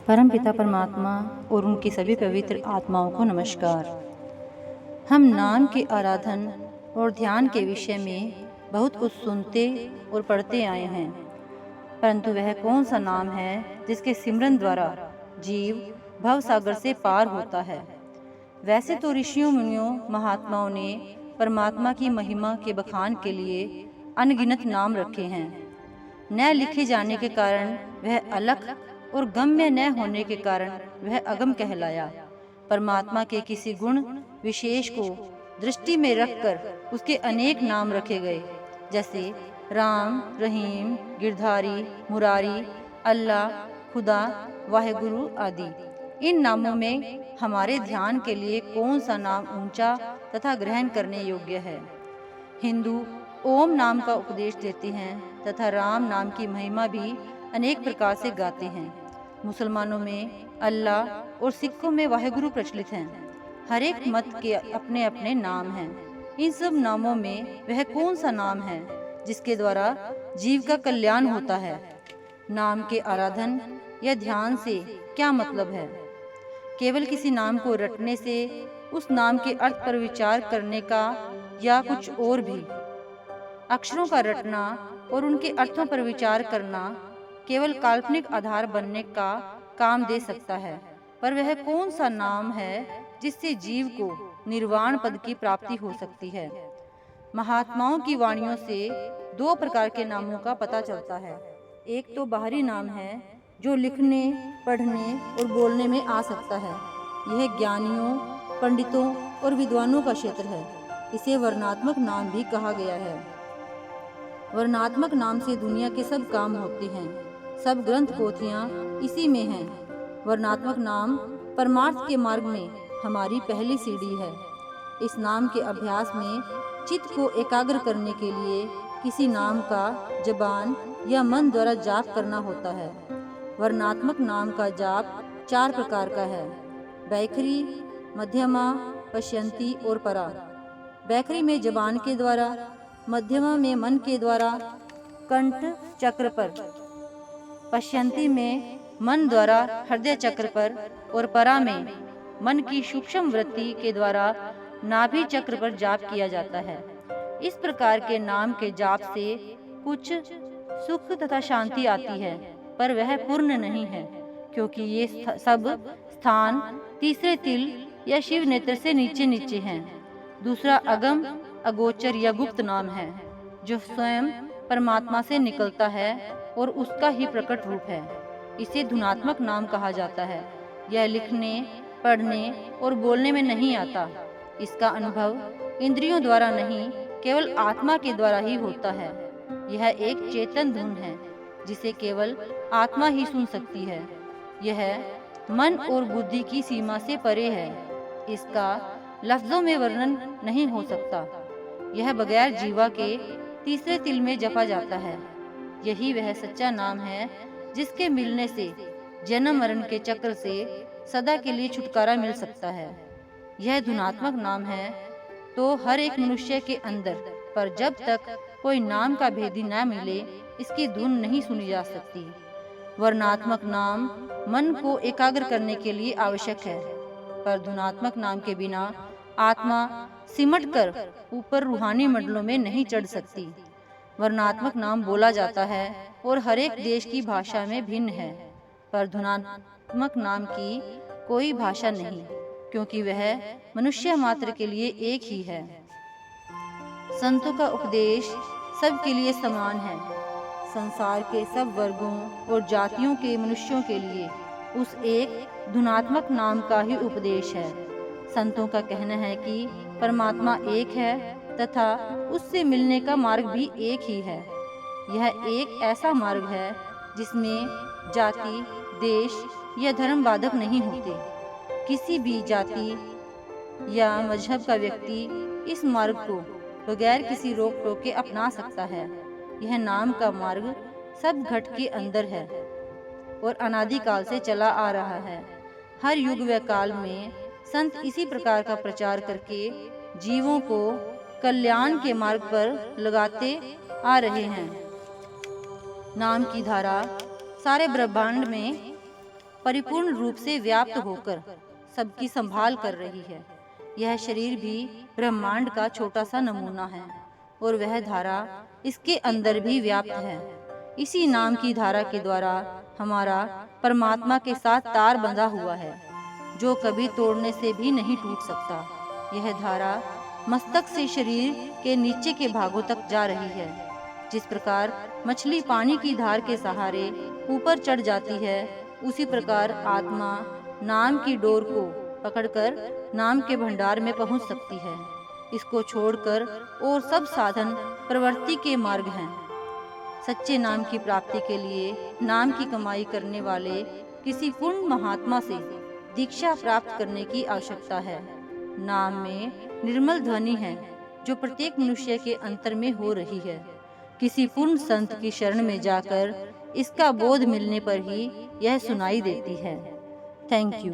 परम पिता परमात्मा और उनकी सभी पवित्र आत्माओं को नमस्कार। हम नाम के आराधन और ध्यान के विषय में बहुत कुछ सुनते और पढ़ते आए हैं, परंतु वह कौन सा नाम है जिसके सिमरन द्वारा जीव भव सागर से पार होता है। वैसे तो ऋषियों मुनियों महात्माओं ने परमात्मा की महिमा के बखान के लिए अनगिनत नाम रखे हैं। न लिखे जाने के कारण वह अलख और गम्य न होने के कारण वह अगम कहलाया। परमात्मा के किसी गुण विशेष को दृष्टि में रखकर उसके अनेक नाम रखे गए, जैसे राम, रहीम, गिरधारी, मुरारी, अल्लाह, खुदा, वाहेगुरु आदि। इन नामों में हमारे ध्यान के लिए कौन सा नाम ऊंचा तथा ग्रहण करने योग्य है। हिंदू ओम नाम का उपदेश देते हैं तथा राम नाम की महिमा भी अनेक प्रकार से गाते हैं। मुसलमानों में अल्लाह और सिखों में वाहेगुरु प्रचलित हैं। हर एक मत के अपने अपने नाम हैं। इन सब नामों में वह कौन सा नाम है जिसके द्वारा जीव का कल्याण होता है। नाम के आराधन या ध्यान से क्या मतलब है? केवल किसी नाम को रटने से, उस नाम के अर्थ पर विचार करने का, या कुछ और भी? अक्षरों का रटना और उनके अर्थों पर विचार करना केवल काल्पनिक आधार बनने का काम दे सकता है, पर वह कौन सा नाम है जिससे जीव को निर्वाण पद की प्राप्ति हो सकती है। महात्माओं की वाणियों से दो प्रकार के नामों का पता चलता है। एक तो बाहरी नाम है जो लिखने, पढ़ने और बोलने में आ सकता है। यह ज्ञानियों, पंडितों और विद्वानों का क्षेत्र है। इसे वर्णात्मक नाम भी कहा गया है। वर्णात्मक नाम से दुनिया के सब काम होते हैं। सब ग्रंथ पोथियां इसी में हैं। वर्णात्मक नाम परमार्थ के मार्ग में हमारी पहली सीढ़ी है। इस नाम के अभ्यास में चित्त को एकाग्र करने के लिए किसी नाम का जबान या मन द्वारा जाप करना होता है। वर्णात्मक नाम का जाप 4 प्रकार का है: बैखरी, मध्यमा, पश्यंती और परा। बैखरी में जबान के द्वारा, मध्यमा में मन के द्वारा कंठ चक्र पर, पश्यंती में मन द्वारा हृदय चक्र पर और परा में मन की सूक्ष्म वृत्ति के द्वारा नाभि चक्र पर जाप किया जाता है। इस प्रकार के नाम के जाप से कुछ सुख तथा शांति आती है, पर वह पूर्ण नहीं है, क्योंकि ये सब स्थान तीसरे तिल या शिव नेत्र से नीचे नीचे हैं। दूसरा अगम, अगोचर या गुप्त नाम है, जो स्वयं परमात्मा से निकलता है और उसका ही प्रकट रूप है। इसे धुनात्मक नाम कहा जाता है। यह लिखने, पढ़ने और बोलने में नहीं आता। इसका अनुभव इंद्रियों द्वारा नहीं, केवल आत्मा के द्वारा ही होता है। यह एक चेतन धुन है जिसे केवल आत्मा ही सुन सकती है। यह मन और बुद्धि की सीमा से परे है। इसका लफ्जों में वर्णन नहीं हो सकता। यह बगैर जीवा के तीसरे तिल में जपा जाता है। यही वह सच्चा नाम है जिसके मिलने से जन्म मरण के चक्र से सदा के लिए छुटकारा मिल सकता है। यह धुनात्मक नाम है तो हर एक मनुष्य के अंदर, पर जब तक कोई नाम का भेदी न मिले, इसकी धुन नहीं सुनी जा सकती। वर्णात्मक नाम मन को एकाग्र करने के लिए आवश्यक है, पर धुनात्मक नाम के बिना आत्मा सिमट कर ऊपर रूहानी मंडलों में नहीं चढ़ सकती। वर्णात्मक नाम बोला जाता है और हर एक देश की भाषा में भिन्न है, पर धुनात्मक नाम की कोई भाषा नहीं, क्योंकि वह मनुष्य मात्र के लिए एक ही है। संतों का उपदेश सबके लिए समान है। संसार के सब वर्गों और जातियों के मनुष्यों के लिए उस एक धुनात्मक नाम का ही उपदेश है। संतों का कहना है कि परमात्मा एक है तथा उससे मिलने का मार्ग भी एक ही है। यह एक ऐसा मार्ग है जिसमें जाति, देश या धर्म बाधक नहीं होते। किसी भी जाति या मजहब का व्यक्ति इस मार्ग को बगैर किसी रोक टोक के अपना सकता है। यह नाम का मार्ग सब घट के अंदर है और अनादिकाल से चला आ रहा है। हर युग व काल में संत इसी प्रकार का प्रचार करके जीवों को कल्याण के मार्ग पर लगाते आ रहे हैं। नाम की धारा सारे ब्रह्मांड में परिपूर्ण रूप से व्याप्त होकर सबकी संभाल कर रही है। यह शरीर भी ब्रह्मांड का छोटा सा नमूना है और वह धारा इसके अंदर भी व्याप्त है। इसी नाम की धारा के द्वारा हमारा परमात्मा के साथ तार बंधा हुआ है, जो कभी तोड़ने से भी नहीं टूट सकता। यह धारा मस्तक से शरीर के नीचे के भागों तक जा रही है। जिस प्रकार मछली पानी की धार के सहारे ऊपर चढ़ जाती है, उसी प्रकार आत्मा नाम की डोर को पकड़कर नाम के भंडार में पहुंच सकती है। इसको छोड़कर और सब साधन प्रवृत्ति के मार्ग हैं। सच्चे नाम की प्राप्ति के लिए नाम की कमाई करने वाले किसी पूर्ण महात्मा से दीक्षा प्राप्त करने की आवश्यकता है। नाम में निर्मल ध्वनि है जो प्रत्येक मनुष्य के अंतर में हो रही है। किसी पूर्ण संत की शरण में जाकर इसका बोध मिलने पर ही यह सुनाई देती है। Thank you.